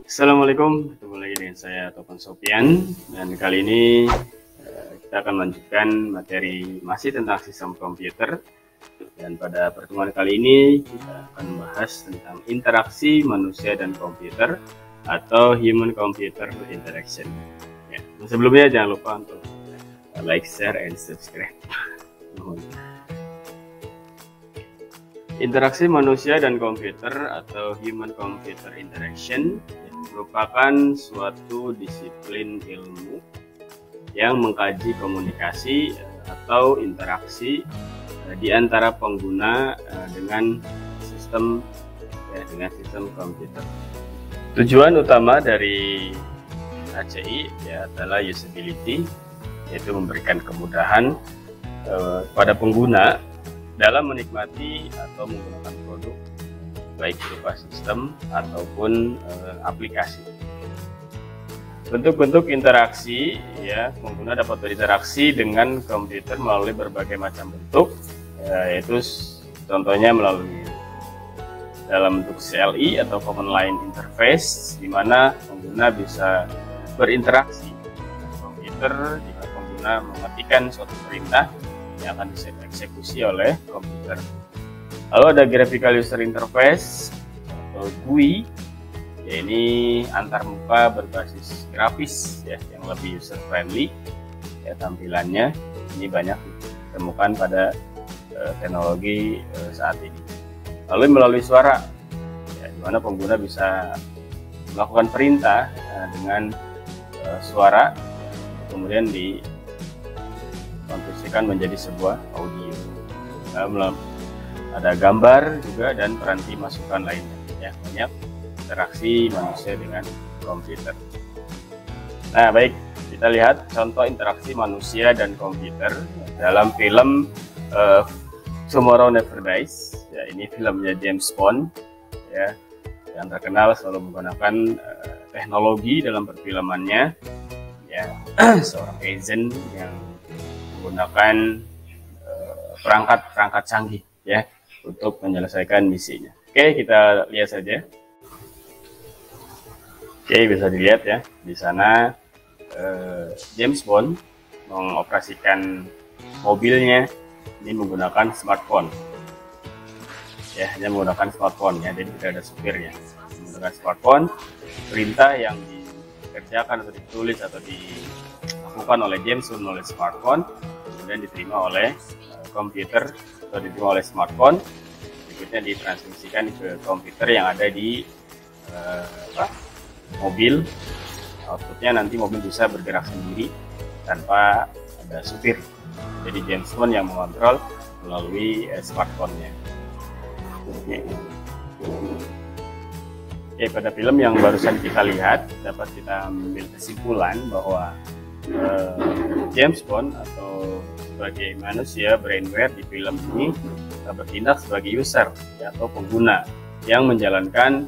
Assalamualaikum, ketemu lagi dengan saya Topan Sopian, dan kali ini kita akan melanjutkan materi masih tentang sistem komputer. Dan pada pertemuan kali ini kita akan membahas tentang interaksi manusia dan komputer atau human computer interaction. Ya, sebelumnya jangan lupa untuk like, share, and subscribe. Interaksi manusia dan komputer atau human computer interaction merupakan suatu disiplin ilmu yang mengkaji komunikasi atau interaksi di antara pengguna dengan sistem komputer. Tujuan utama dari HCI adalah usability, yaitu memberikan kemudahan pada pengguna dalam menikmati atau menggunakan produk baik berupa sistem ataupun aplikasi. Bentuk-bentuk interaksi, pengguna dapat berinteraksi dengan komputer melalui berbagai macam bentuk, yaitu contohnya melalui dalam bentuk CLI atau Command Line Interface, di mana pengguna bisa berinteraksi dengan komputer jika pengguna mengetikkan suatu perintah yang akan dieksekusi oleh komputer. Lalu ada Graphical User Interface atau GUI, ini antarmuka berbasis grafis yang lebih user friendly tampilannya. Ini banyak ditemukan pada teknologi saat ini. Lalu melalui suara, di mana pengguna bisa melakukan perintah dengan suara, kemudian dikonversikan menjadi sebuah audio. Ada gambar juga dan peranti masukan lainnya. Banyak interaksi manusia dengan komputer. Nah, baik, kita lihat contoh interaksi manusia dan komputer dalam film Tomorrow Never Dies. Ini filmnya James Bond, yang terkenal selalu menggunakan teknologi dalam perfilmannya. Seorang agent yang menggunakan perangkat canggih untuk menyelesaikan misinya. Oke, kita lihat saja. Oke, bisa dilihat di sana James Bond mengoperasikan mobilnya ini menggunakan smartphone. Hanya menggunakan smartphone, jadi tidak ada supirnya. Menggunakan smartphone, perintah yang dikerjakan atau ditulis atau dilakukan oleh James Bond oleh smartphone, kemudian diterima oleh komputer atau diterima oleh smartphone, berikutnya ditransmisikan ke komputer yang ada di mobil. Outputnya nanti mobil bisa bergerak sendiri tanpa ada supir. Jadi James Bond yang mengontrol melalui smartphone-nya. Pada film yang barusan kita lihat dapat kita ambil kesimpulan bahwa James Bond atau sebagai manusia brainware di film ini bertindak sebagai user atau pengguna yang menjalankan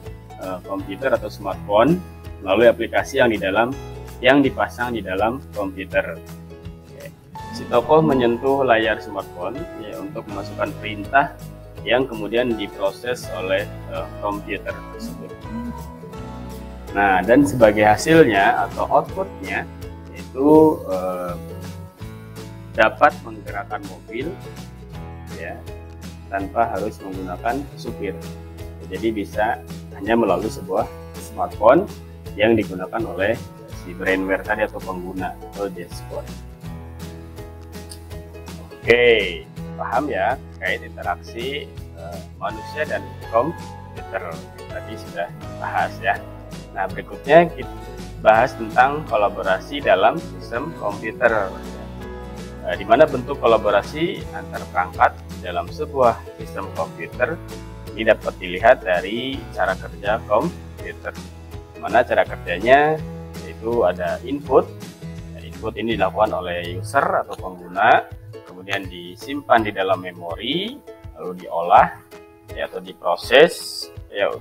komputer atau smartphone melalui aplikasi yang dipasang di dalam komputer. Si tokoh menyentuh layar smartphone untuk memasukkan perintah yang kemudian diproses oleh komputer tersebut. Nah, dan sebagai hasilnya atau outputnya itu dapat menggerakkan mobil tanpa harus menggunakan supir. Jadi bisa hanya melalui sebuah smartphone yang digunakan oleh si brainware tadi atau pengguna atau James Bond. Oke, paham ya terkait interaksi manusia dan komputer. Tadi sudah bahas Nah, berikutnya kita bahas tentang kolaborasi dalam sistem komputer. Di mana bentuk kolaborasi antar perangkat dalam sebuah sistem komputer ini dapat dilihat dari cara kerja komputer. Mana cara kerjanya yaitu ada input. Input ini dilakukan oleh user atau pengguna, kemudian disimpan di dalam memori, lalu diolah atau diproses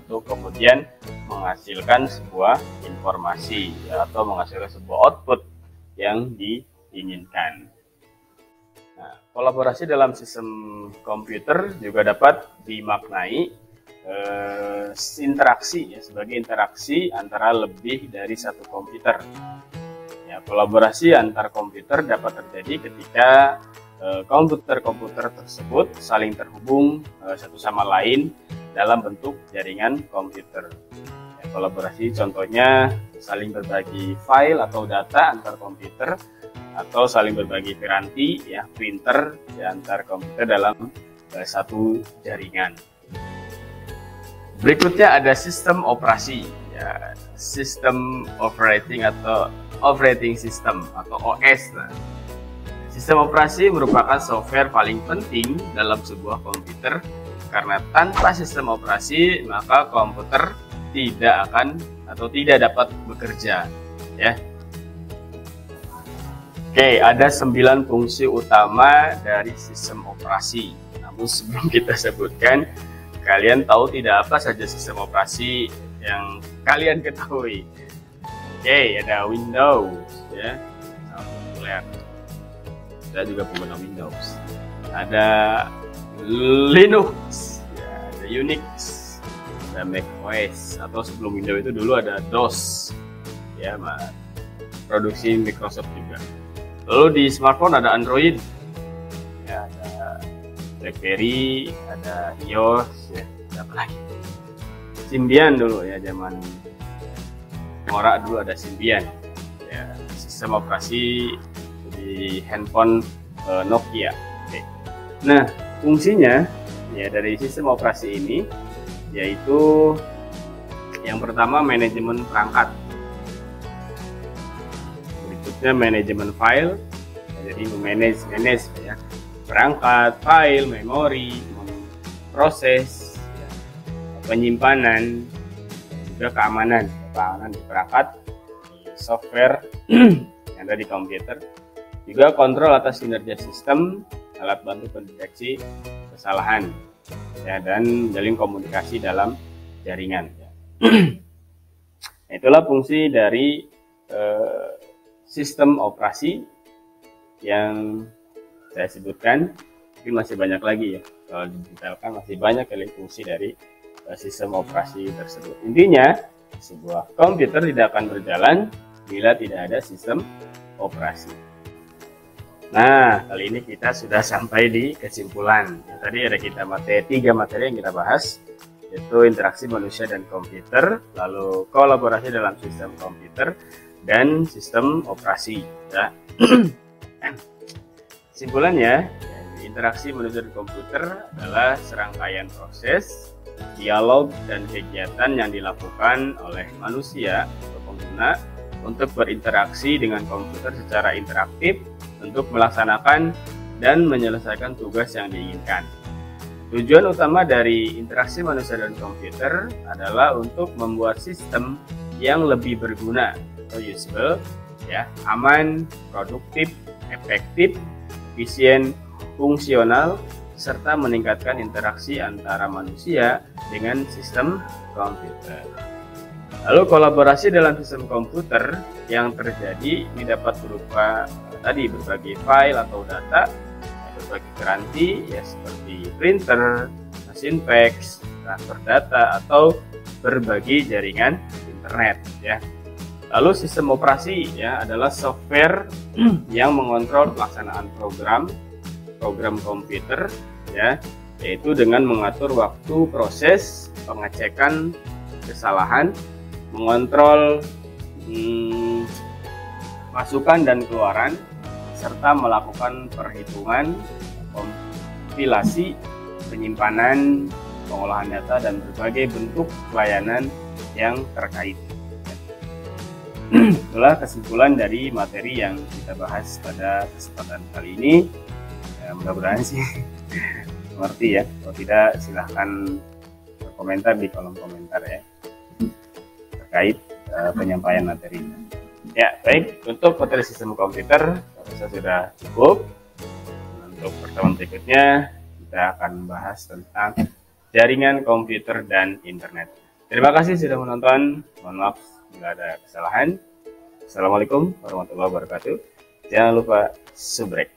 untuk kemudian menghasilkan sebuah informasi atau menghasilkan sebuah output yang diinginkan. Nah, kolaborasi dalam sistem komputer juga dapat dimaknai interaksi ya, sebagai interaksi antara lebih dari satu komputer. Ya, kolaborasi antar komputer dapat terjadi ketika komputer-komputer tersebut saling terhubung satu sama lain dalam bentuk jaringan komputer. Ya, kolaborasi contohnya saling berbagi file atau data antar komputer, atau saling berbagi piranti ya, printer ya, antar komputer dalam satu jaringan. Berikutnya ada sistem operasi ya, sistem operating atau operating system atau OS. Nah, sistem operasi merupakan software paling penting dalam sebuah komputer, karena tanpa sistem operasi maka komputer tidak akan atau tidak dapat bekerja ya. Oke, ada 9 fungsi utama dari sistem operasi. Namun sebelum kita sebutkan, kalian tahu tidak apa saja sistem operasi yang kalian ketahui? Oke, ada Windows ya, sangat populer. Saya juga pengguna Windows. Ada Linux, ya, ada Unix, ada macOS, atau sebelum Windows itu dulu ada DOS, ya, produksi Microsoft juga. Lalu di smartphone ada Android, ya, ada BlackBerry, ada iOS, ya, ada apa lagi? Symbian dulu ya, zaman Mora dulu ada Symbian, ya, sistem operasi di handphone Nokia. Oke. Nah, fungsinya ya dari sistem operasi ini yaitu yang pertama manajemen perangkat, berikutnya manajemen file, jadi memanage ya perangkat, file, memori, proses, ya, penyimpanan, juga keamanan di perangkat, di software yang ada di komputer, juga kontrol atas kinerja sistem, alat bantu pendeteksi kesalahan, ya, dan menjalin komunikasi dalam jaringan. Ya. Itulah fungsi dari sistem operasi yang saya sebutkan. Tapi masih banyak lagi ya, kalau didetailkan masih banyak kali fungsi dari sistem operasi tersebut. Intinya, sebuah komputer tidak akan berjalan bila tidak ada sistem operasi. Nah, kali ini kita sudah sampai di kesimpulan. Nah, tadi ada kita tiga materi yang kita bahas, yaitu interaksi manusia dan komputer, lalu kolaborasi dalam sistem komputer, dan sistem operasi. Ya. Kesimpulannya, interaksi manusia dan komputer adalah serangkaian proses, dialog, dan kegiatan yang dilakukan oleh manusia atau pengguna untuk berinteraksi dengan komputer secara interaktif untuk melaksanakan dan menyelesaikan tugas yang diinginkan. Tujuan utama dari interaksi manusia dan komputer adalah untuk membuat sistem yang lebih berguna atau useful, ya, aman, produktif, efektif, efisien, fungsional, serta meningkatkan interaksi antara manusia dengan sistem komputer. Lalu kolaborasi dalam sistem komputer yang terjadi ini dapat berupa tadi berbagai file atau data, berbagai piranti ya seperti printer, mesin fax, transfer data, atau berbagi jaringan internet ya. Lalu sistem operasi ya adalah software yang mengontrol pelaksanaan program komputer ya, yaitu dengan mengatur waktu proses, pengecekan kesalahan, mengontrol masukan dan keluaran, serta melakukan perhitungan, kompilasi, penyimpanan, pengolahan data, dan berbagai bentuk pelayanan yang terkait. Itulah kesimpulan dari materi yang kita bahas pada kesempatan kali ini. Ya, mudah-mudahan sih mengerti ya. Kalau tidak silahkan berkomentar di kolom komentar ya terkait penyampaian materinya. Ya, baik, untuk materi sistem komputer saya sudah cukup. Untuk pertemuan berikutnya kita akan membahas tentang jaringan komputer dan internet. Terima kasih sudah menonton. Mohon maaf bila ada kesalahan. Assalamualaikum warahmatullahi wabarakatuh. Jangan lupa subrek.